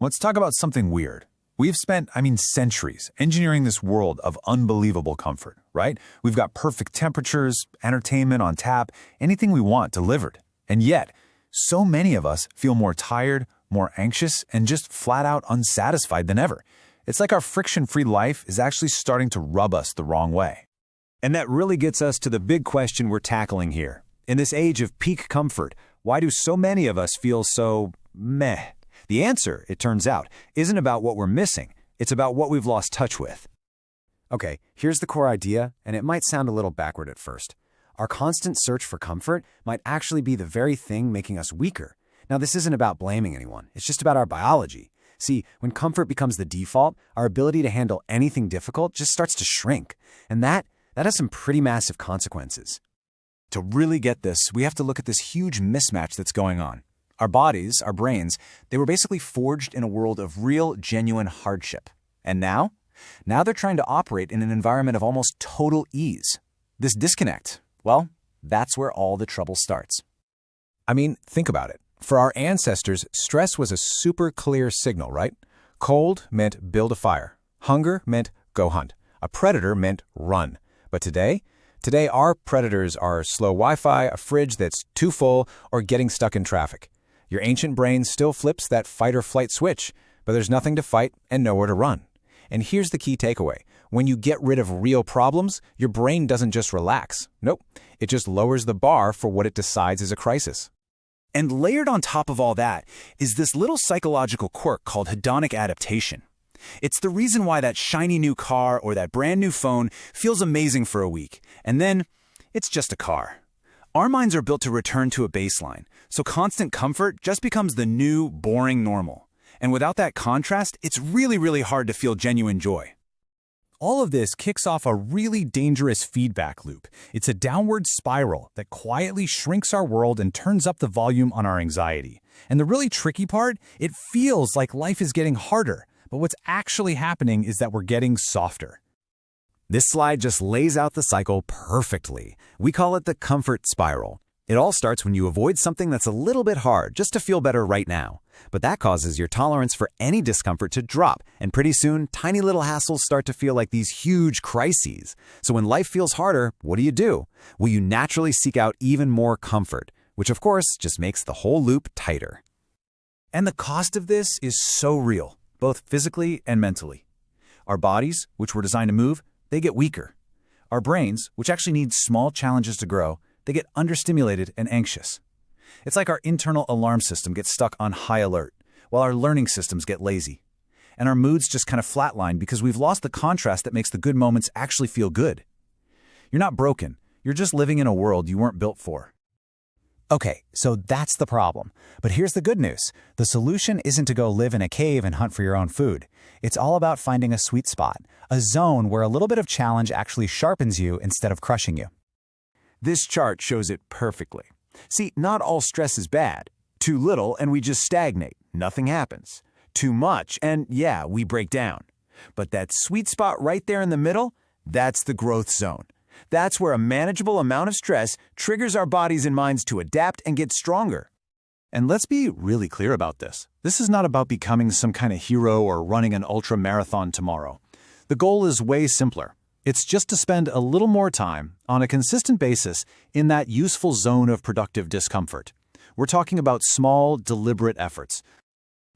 Let's talk about something weird. We've spent, centuries engineering this world of unbelievable comfort, right? We've got perfect temperatures, entertainment on tap, anything we want delivered. And yet, so many of us feel more tired, more anxious, and just flat out unsatisfied than ever. It's like our friction-free life is actually starting to rub us the wrong way. And that really gets us to the big question we're tackling here. In this age of peak comfort, why do so many of us feel so meh? The answer, it turns out, isn't about what we're missing. It's about what we've lost touch with. Okay, here's the core idea, and it might sound a little backward at first. Our constant search for comfort might actually be the very thing making us weaker. Now, this isn't about blaming anyone. It's just about our biology. See, when comfort becomes the default, our ability to handle anything difficult just starts to shrink. And that has some pretty massive consequences. To really get this, we have to look at this huge mismatch that's going on. Our bodies, our brains, they were basically forged in a world of real, genuine hardship. And now they're trying to operate in an environment of almost total ease. This disconnect, well, that's where all the trouble starts. Think about it. For our ancestors, stress was a super clear signal, right? Cold meant build a fire. Hunger meant go hunt. A predator meant run. But today our predators are slow Wi-Fi, a fridge that's too full, or getting stuck in traffic. Your ancient brain still flips that fight or flight switch, but there's nothing to fight and nowhere to run. And here's the key takeaway. When you get rid of real problems, your brain doesn't just relax. Nope, it just lowers the bar for what it decides is a crisis. And layered on top of all that is this little psychological quirk called hedonic adaptation. It's the reason why that shiny new car or that brand new phone feels amazing for a week, and then it's just a car. Our minds are built to return to a baseline, so constant comfort just becomes the new, boring normal. And without that contrast, it's really, really hard to feel genuine joy. All of this kicks off a really dangerous feedback loop. It's a downward spiral that quietly shrinks our world and turns up the volume on our anxiety. And the really tricky part, it feels like life is getting harder, but what's actually happening is that we're getting softer. This slide just lays out the cycle perfectly. We call it the comfort spiral. It all starts when you avoid something that's a little bit hard just to feel better right now. But that causes your tolerance for any discomfort to drop, and pretty soon, tiny little hassles start to feel like these huge crises. So when life feels harder, what do? Well, you naturally seek out even more comfort, which of course just makes the whole loop tighter. And the cost of this is so real, both physically and mentally. Our bodies, which were designed to move, they get weaker. Our brains, which actually need small challenges to grow, they get understimulated and anxious. It's like our internal alarm system gets stuck on high alert, while our learning systems get lazy. And our moods just kind of flatline because we've lost the contrast that makes the good moments actually feel good. You're not broken. You're just living in a world you weren't built for. Okay, so that's the problem. But here's the good news. The solution isn't to go live in a cave and hunt for your own food. It's all about finding a sweet spot, a zone where a little bit of challenge actually sharpens you instead of crushing you. This chart shows it perfectly. See, not all stress is bad. Too little and we just stagnate. Nothing happens. Too much and yeah, we break down. But that sweet spot right there in the middle, that's the growth zone. That's where a manageable amount of stress triggers our bodies and minds to adapt and get stronger. And let's be really clear about this. This is not about becoming some kind of hero or running an ultra marathon tomorrow. The goal is way simpler. It's just to spend a little more time on a consistent basis in that useful zone of productive discomfort. We're talking about small, deliberate efforts.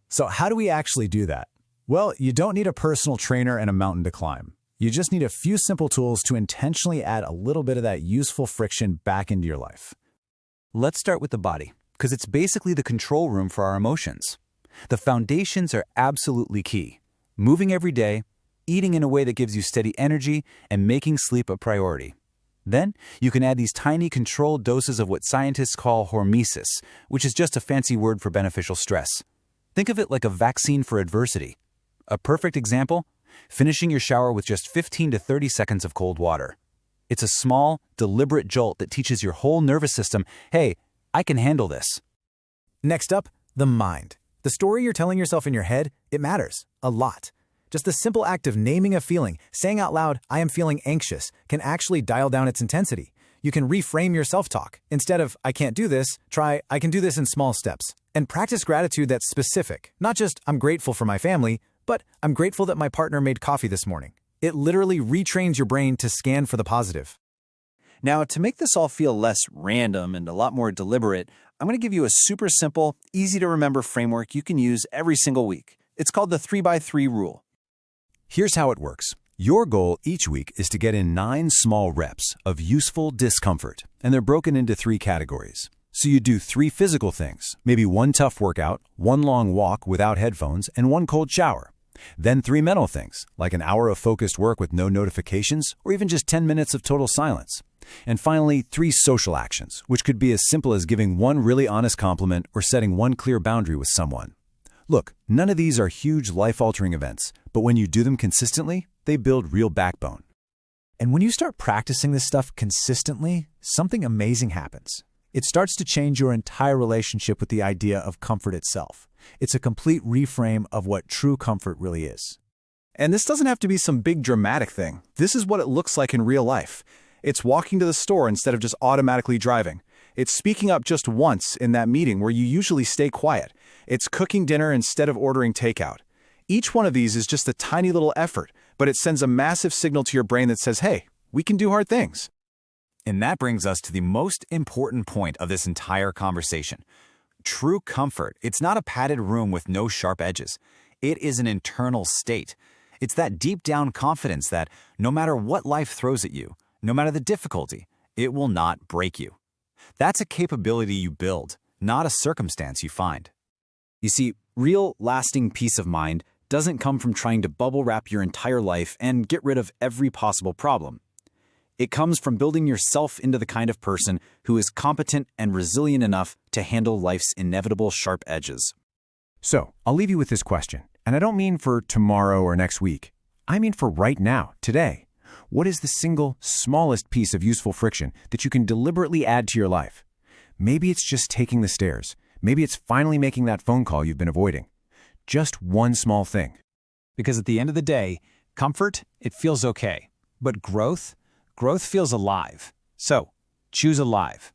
So how do we actually do that? Well, you don't need a personal trainer and a mountain to climb. You just need a few simple tools to intentionally add a little bit of that useful friction back into your life. Let's start with the body, because it's basically the control room for our emotions. The foundations are absolutely key. Moving every day, eating in a way that gives you steady energy, and making sleep a priority. Then, you can add these tiny controlled doses of what scientists call hormesis, which is just a fancy word for beneficial stress. Think of it like a vaccine for adversity. A perfect example? Finishing your shower with just 15 to 30 seconds of cold water. It's a small, deliberate jolt that teaches your whole nervous system, hey, I can handle this. Next up, the mind. The story you're telling yourself in your head, it matters a lot. Just the simple act of naming a feeling, saying out loud, I am feeling anxious, can actually dial down its intensity. You can reframe your self-talk. Instead of, I can't do this, try, I can do this in small steps. And practice gratitude that's specific, not just I'm grateful for my family, but I'm grateful that my partner made coffee this morning. It literally retrains your brain to scan for the positive. Now, to make this all feel less random and a lot more deliberate, I'm going to give you a super simple, easy-to-remember framework you can use every single week. It's called the 3x3 rule. Here's how it works. Your goal each week is to get in 9 small reps of useful discomfort, and they're broken into 3 categories. So you do 3 physical things, maybe 1 tough workout, 1 long walk without headphones, and 1 cold shower. Then 3 mental things, like an hour of focused work with no notifications, or even just 10 minutes of total silence. And finally, 3 social actions, which could be as simple as giving 1 really honest compliment or setting 1 clear boundary with someone. Look, none of these are huge life-altering events, but when you do them consistently, they build real backbone. And when you start practicing this stuff consistently, something amazing happens. It starts to change your entire relationship with the idea of comfort itself. It's a complete reframe of what true comfort really is. And this doesn't have to be some big dramatic thing. This is what it looks like in real life. It's walking to the store instead of just automatically driving. It's speaking up just once in that meeting where you usually stay quiet. It's cooking dinner instead of ordering takeout. Each one of these is just a tiny little effort, but it sends a massive signal to your brain that says, hey, we can do hard things. And that brings us to the most important point of this entire conversation. True comfort, it's not a padded room with no sharp edges. It is an internal state. It's that deep down confidence that no matter what life throws at you, no matter the difficulty, it will not break you. That's a capability you build, not a circumstance you find. You see, real, lasting peace of mind doesn't come from trying to bubble wrap your entire life and get rid of every possible problem. It comes from building yourself into the kind of person who is competent and resilient enough to handle life's inevitable sharp edges. So, I'll leave you with this question, and I don't mean for tomorrow or next week. I mean for right now, today. What is the single, smallest piece of useful friction that you can deliberately add to your life? Maybe it's just taking the stairs. Maybe it's finally making that phone call you've been avoiding. Just one small thing. Because at the end of the day, comfort, it feels okay. But growth feels alive. So, choose alive.